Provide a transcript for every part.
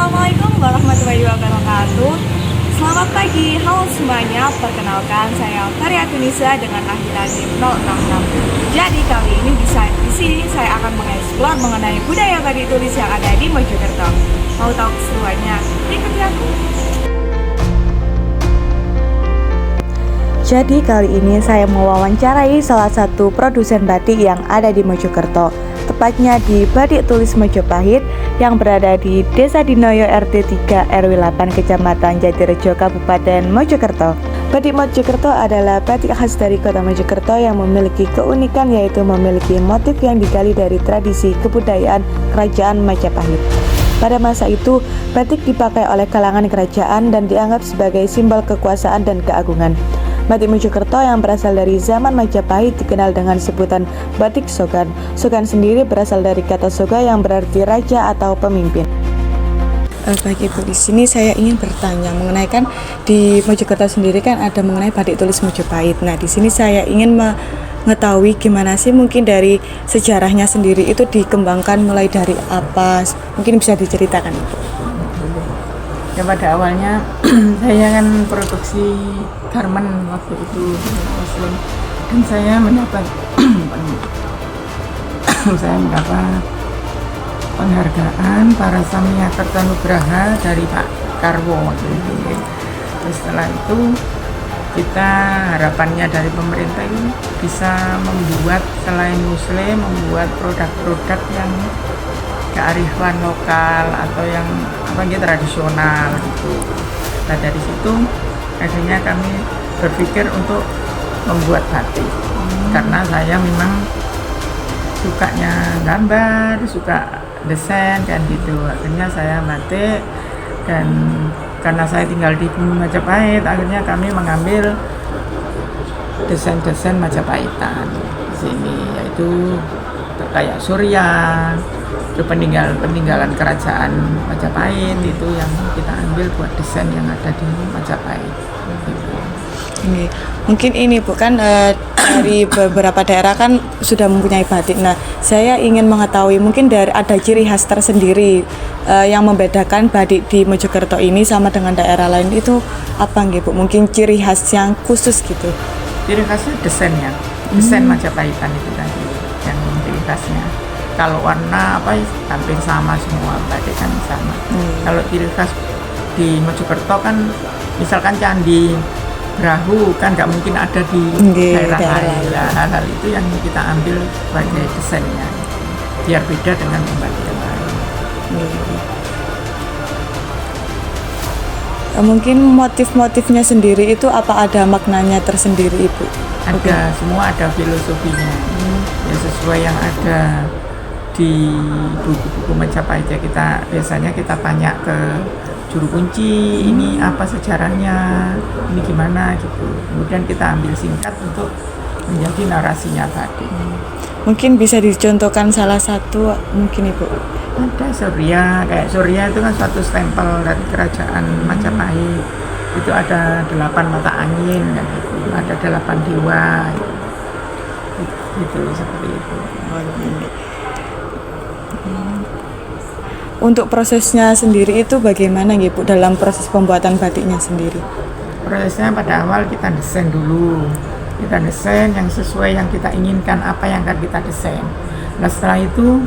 Assalamualaikum warahmatullahi wabarakatuh. Selamat pagi, halo semuanya. Perkenalkan, saya Karya Tunisia dengan lahiran di 066. Jadi kali ini di sini saya akan mengeksplor mengenai budaya batik tulis yang ada di Mojokerto. Mau tahu keseruannya? Ikuti aku. Jadi kali ini saya mewawancarai salah satu produsen batik yang ada di Mojokerto, tepatnya di Batik Tulis Mojopahit yang berada di Desa Dinoyo RT 3 RW 8 Kecamatan Jatirejo Kabupaten Mojokerto. Batik Mojokerto adalah batik khas dari kota Mojokerto yang memiliki keunikan, yaitu memiliki motif yang digali dari tradisi kebudayaan Kerajaan Majapahit. Pada masa itu, batik dipakai oleh kalangan kerajaan dan dianggap sebagai simbol kekuasaan dan keagungan. Batik Mojokerto yang berasal dari zaman Majapahit dikenal dengan sebutan batik Sogan. Sogan sendiri berasal dari kata soga yang berarti raja atau pemimpin. Baik Ibu, di sini saya ingin bertanya mengenai, kan di Mojokerto sendiri kan ada mengenai batik tulis Mojopahit. Nah, di sini saya ingin mengetahui gimana sih mungkin dari sejarahnya sendiri itu dikembangkan mulai dari apa? Mungkin bisa diceritakan, Ibu. Ya, pada awalnya saya kan produksi garmen waktu itu muslim, dan saya mendapat penghargaan para Samia Kertanugraha dari Pak Karwo waktu itu. Terus setelah itu kita harapannya dari pemerintah ini bisa membuat, selain muslim, membuat produk-produk yang kearifan lokal atau yang tradisional gitu. Nah, dari situ akhirnya kami berpikir untuk membuat batik, karena saya memang sukanya gambar, suka desain kan gitu. Akhirnya saya batik, dan karena saya tinggal di bumi Majapahit, akhirnya kami mengambil desain-desain Majapahitan di sini, yaitu kayak Surya, itu peninggalan kerajaan Majapahit, itu yang kita ambil buat desain yang ada di Majapahit. Ini mungkin ini bukan dari beberapa daerah kan sudah mempunyai batik. Nah, saya ingin mengetahui mungkin ada ciri khas tersendiri yang membedakan batik di Mojokerto ini sama dengan daerah lain, itu apa nggih Bu? Mungkin ciri khas yang khusus gitu. Ciri khasnya desainnya, desain Majapahitan itu tadi yang ciri khasnya. Kalau warna hampir sama semua, batik kan sama. Kalau ciri khas di Mojokerto kan misalkan candi Brahu kan nggak mungkin ada di daerah lain. Hal itu yang kita ambil sebagai desainnya, biar beda dengan batik yang lain. Mungkin motif-motifnya sendiri itu apa ada maknanya tersendiri, Ibu? Ada, semua ada filosofinya. Ya, sesuai yang ada di buku-buku Majapahit, ya biasanya kita tanya ke juru kunci, ini apa sejarahnya, ini gimana gitu. Kemudian kita ambil singkat untuk menjadi narasinya batik. Mungkin bisa dicontohkan salah satu mungkin, Ibu. Ada Surya, kayak Surya itu kan suatu stempel dari kerajaan Majapahit. Itu ada 8 mata angin kan gitu. Ada 8 dewa. Gitu seperti itu. Untuk prosesnya sendiri itu bagaimana Bu dalam proses pembuatan batiknya sendiri? Prosesnya pada awal kita desain dulu. Kita desain yang sesuai yang kita inginkan, apa yang akan kita desain. Nah, setelah itu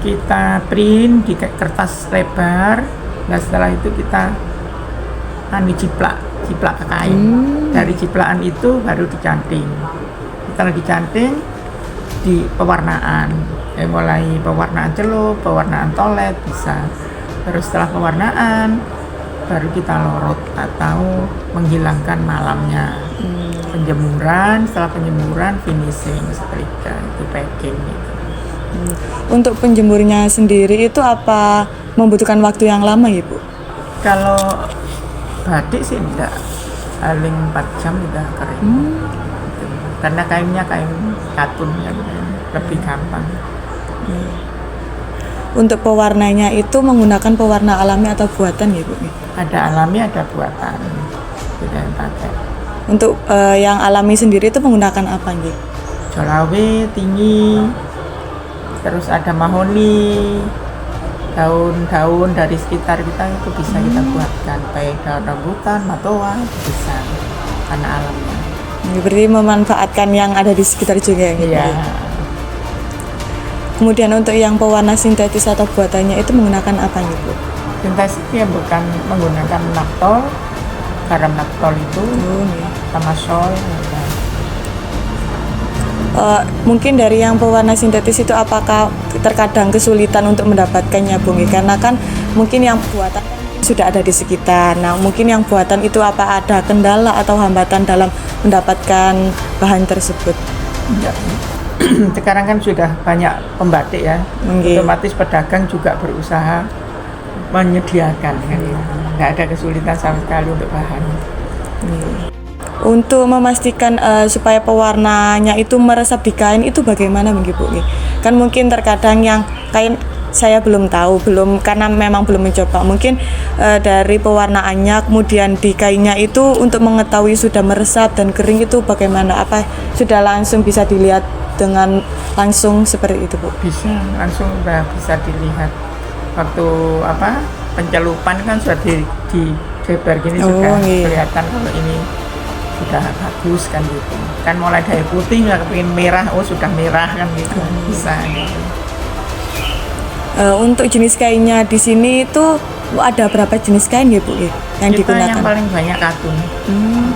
kita print di kertas lebar. Nah, setelah itu kita jiplak ke kain. Dari jiplakan itu baru dicanting. Setelah dicanting, di pewarnaan. Mulai pewarnaan celup, pewarnaan tolet bisa. Terus setelah pewarnaan baru kita lorot atau menghilangkan malamnya. Penjemuran, setelah penjemuran finishing, setrika, itu packing gitu. Untuk penjemurnya sendiri itu apa membutuhkan waktu yang lama ya Bu? Kalau batik sih enggak, paling 4 jam udah kering. Gitu. Karena kainnya kain katun yang lebih gampang. Untuk pewarnanya itu menggunakan pewarna alami atau buatan ya Bu? Ada alami, ada buatan. Tidak yang pakai. Untuk yang alami sendiri itu menggunakan apa gitu? Jolawe, tinggi, terus ada mahoni, daun-daun dari sekitar kita itu bisa kita buatkan, baik daun rambutan, matoa, bisa karena alamnya. Berarti memanfaatkan yang ada di sekitar juga ya, gitu. Iya. Kemudian untuk yang pewarna sintetis atau buatannya itu menggunakan apa nih Bu? Sintetis ya bukan menggunakan naktol, garam naktol itu sama soy. Mungkin dari yang pewarna sintetis itu apakah terkadang kesulitan untuk mendapatkannya Bu? Karena kan mungkin yang buatan sudah ada di sekitar. Nah, mungkin yang buatan itu apa ada kendala atau hambatan dalam mendapatkan bahan tersebut? Enggak. Sekarang kan sudah banyak pembatik ya, otomatis pedagang juga berusaha menyediakan kan. Nggak ada kesulitan sama sekali untuk bahan. Untuk memastikan supaya pewarnanya itu meresap di kain itu bagaimana Bu? Kan mungkin terkadang yang kain saya belum tahu, karena memang belum mencoba. Mungkin dari pewarnaannya kemudian di kainnya itu untuk mengetahui sudah meresap dan kering itu bagaimana? Apa sudah langsung bisa dilihat dengan langsung seperti itu Bu? Bisa langsung udah bisa dilihat waktu pencelupan kan sudah di jeber gini sudah kelihatan kalau ini sudah bagus kan gitu. Kan mulai dari putih nggak kepingin merah, sudah merah kan gitu. Bisa gitu. Untuk jenis kainnya di sini itu ada berapa jenis kain ya Bu yang kita digunakan? yang paling banyak katun.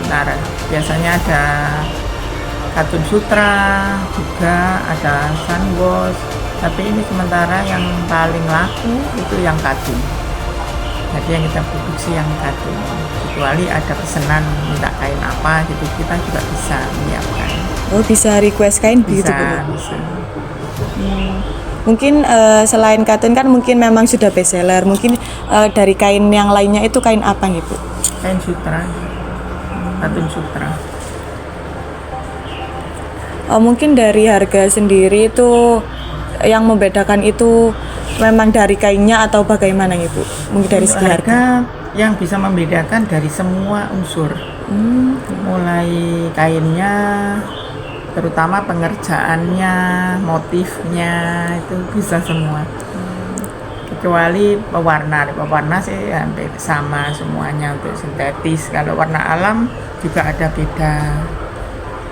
Nah, biasanya ada katun sutra, juga ada sunwash. Tapi ini sementara yang paling laku itu yang katun. Jadi yang kita produksi yang katun. Kecuali ada pesanan minta kain apa gitu, kita juga bisa menyiapkan. Oh, bisa request kain begitu Bu? Bisa. Mungkin selain katun kan mungkin memang sudah best seller. Mungkin dari kain yang lainnya itu kain apa nih Bu? Kain sutra, katun sutra. Mungkin dari harga sendiri itu yang membedakan itu memang dari kainnya atau bagaimana nih Bu? Mungkin dari segi harga. Yang bisa membedakan dari semua unsur, mulai kainnya, terutama pengerjaannya, motifnya itu bisa semua. Kecuali pewarna sih hampir sama semuanya untuk sintetis. Kalau warna alam juga ada beda.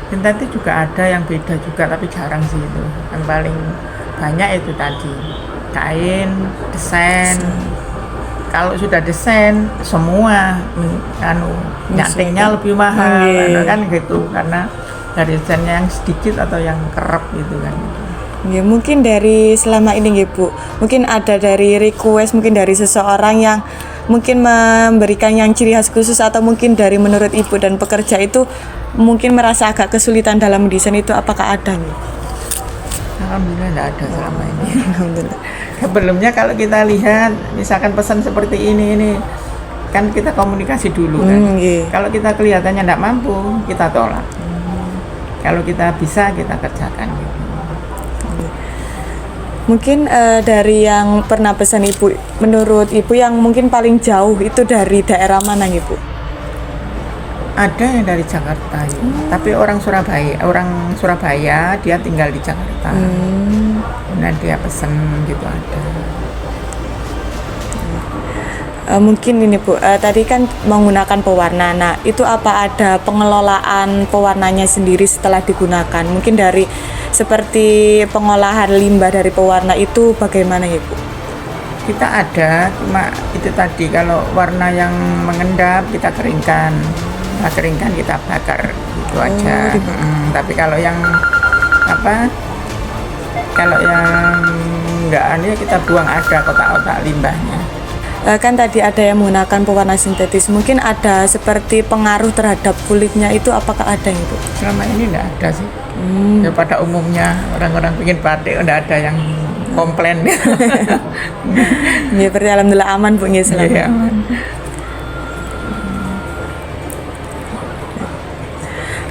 Sintetis juga ada yang beda juga, tapi jarang sih itu. Yang paling banyak itu tadi kain, desain. Kalau sudah desain semua nyatingnya lebih mahal kan gitu, karena dari desainnya yang sedikit atau yang kerap gitu kan. Ya, mungkin dari selama ini ya Bu, mungkin ada dari request mungkin dari seseorang yang mungkin memberikan yang ciri khas khusus, atau mungkin dari menurut Ibu dan pekerja itu mungkin merasa agak kesulitan dalam mendesain itu, apakah ada nih? Alhamdulillah tidak ada selama ini. Alhamdulillah. Sebelumnya kalau kita lihat misalkan pesan seperti ini kan kita komunikasi dulu kan. Kalau kita kelihatannya tidak mampu, kita tolak. Kalau kita bisa, kita kerjakan gitu. Mungkin dari yang pernah pesan Ibu, menurut Ibu yang mungkin paling jauh itu dari daerah mana Ibu? Ada yang dari Jakarta ya. Tapi orang Surabaya dia tinggal di Jakarta. Nah dia pesen gitu ada. Mungkin ini Bu, tadi kan menggunakan pewarna. Nah, itu apa ada pengelolaan pewarnanya sendiri setelah digunakan? Mungkin dari seperti pengolahan limbah dari pewarna itu bagaimana ya Bu? Kita ada, cuma itu tadi kalau warna yang mengendap kita keringkan. Kita bakar gitu aja. Tapi kalau yang enggak aneh kita buang, ada kotak-kotak limbahnya. Kan tadi ada yang menggunakan pewarna sintetis, mungkin ada seperti pengaruh terhadap kulitnya itu, apakah ada itu? Selama ini enggak ada sih. Ya pada umumnya orang-orang bikin batik enggak ada yang komplain. Ya berarti alhamdulillah aman Bu, ya selama. Ya, aman.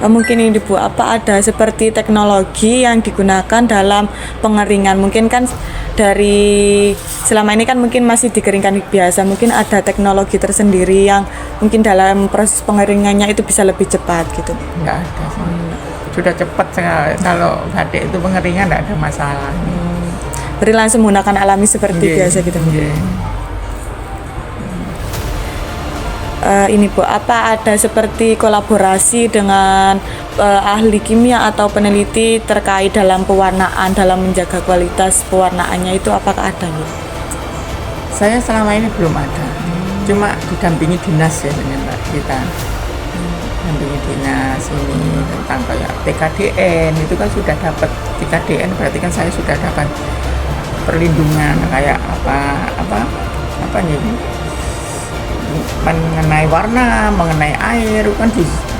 Mungkin ini Bu, apa ada seperti teknologi yang digunakan dalam pengeringan? Mungkin kan dari selama ini kan mungkin masih dikeringkan biasa, mungkin ada teknologi tersendiri yang mungkin dalam proses pengeringannya itu bisa lebih cepat gitu. Enggak ada sih. Sudah cepat kalau batik itu pengeringan enggak ada masalah. Berarti langsung menggunakan alami seperti Nggih, biasa gitu. nggih. Ini Bu, apa ada seperti kolaborasi dengan ahli kimia atau peneliti terkait dalam pewarnaan, dalam menjaga kualitas pewarnaannya itu apakah ada Bu? Saya selama ini belum ada, cuma didampingi dinas ya dengan kita. Dampingi dinas ini tentang kayak TKDN, itu kan sudah dapat TKDN, berarti kan saya sudah dapat perlindungan kayak apa nih, mengenai warna, mengenai air, kan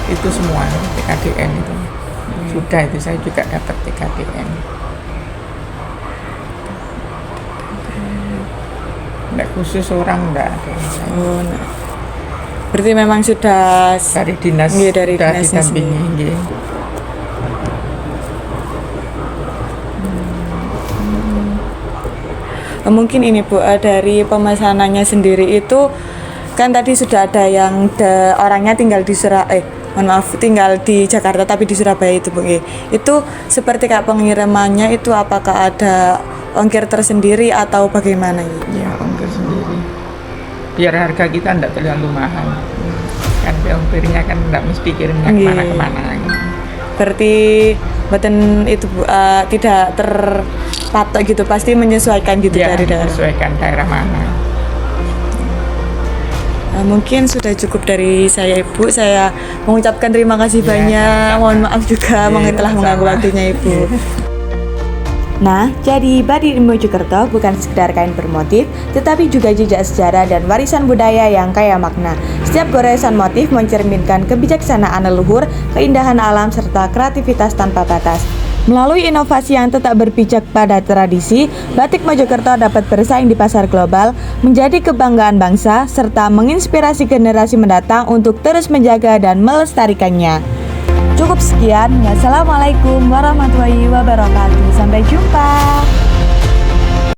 itu semua TKDN itu. Sudah itu saya juga dapat TKDN. Enggak khusus orang, enggak ada. Oh, nah. Berarti memang sudah Dari dinas, Nggih, dari sudah dinasnya didampingi. Nggih. Mungkin ini Bu, dari pemesanannya sendiri itu kan tadi sudah ada yang orangnya tinggal di tinggal di Jakarta tapi di Surabaya itu Bu. Itu seperti kayak pengirimannya itu apakah ada ongkir tersendiri atau bagaimana gitu? Ya, ongkir sendiri. Biar harga kita tidak terlalu mahal. Kan ongkirnya kan tidak mesti kirimnya kemana-kemana. Berarti mboten itu Bu, tidak terpatok gitu, pasti menyesuaikan gitu Ya, dari daerah. menyesuaikan daerah mana. Mungkin sudah cukup dari saya Ibu. Saya mengucapkan terima kasih Ya, banyak. sama-sama. Mohon maaf juga Ya, telah mengganggu sama-sama. waktunya Ibu. Nah, jadi batik di Mojokerto bukan sekedar kain bermotif, tetapi juga jejak sejarah dan warisan budaya yang kaya makna. Setiap goresan motif mencerminkan kebijaksanaan leluhur, keindahan alam, serta kreativitas tanpa batas. Melalui inovasi yang tetap berpijak pada tradisi, batik Mojokerto dapat bersaing di pasar global, menjadi kebanggaan bangsa, serta menginspirasi generasi mendatang untuk terus menjaga dan melestarikannya. Cukup sekian, wassalamualaikum warahmatullahi wabarakatuh. Sampai jumpa.